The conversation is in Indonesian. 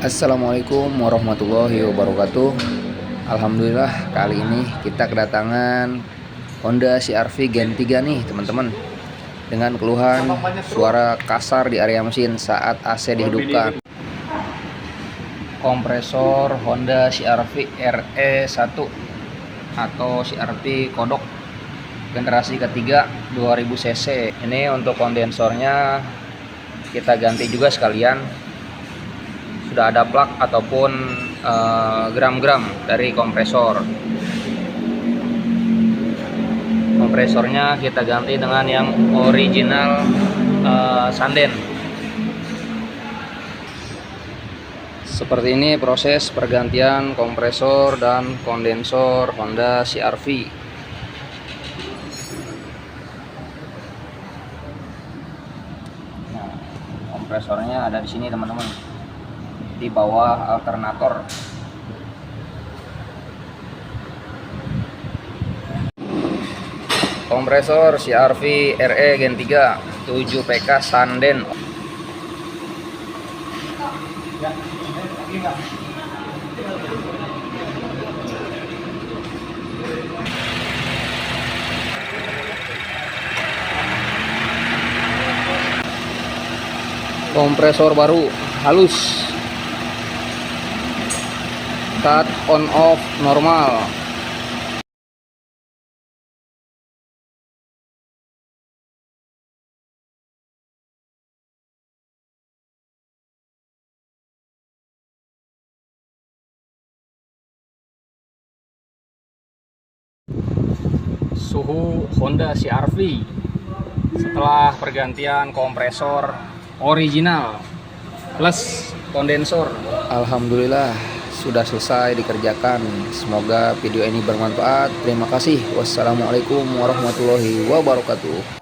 Assalamualaikum warahmatullahi wabarakatuh. Alhamdulillah kali ini kita kedatangan Honda CR-V Gen 3 nih teman-teman, dengan keluhan suara kasar di area mesin saat AC dihidupkan. Kompresor Honda CR-V RE1 atau CR-V kodok generasi ketiga 2000 cc. Ini untuk kondensornya kita ganti juga sekalian. Sudah ada plug ataupun gram-gram dari kompresor. Kompresornya kita ganti dengan yang original Sanden. Seperti ini proses pergantian kompresor dan kondensor Honda CR-V. Nah, kompresornya ada di sini teman-teman, di bawah alternator. Kompresor CR-V RE Gen 3 7 PK Sanden. Kompresor baru halus, start on off normal. Suhu Honda CR-V setelah pergantian kompresor original plus kondensor. Alhamdulillah sudah selesai dikerjakan. Semoga video ini bermanfaat. Terima kasih. Wassalamualaikum warahmatullahi wabarakatuh.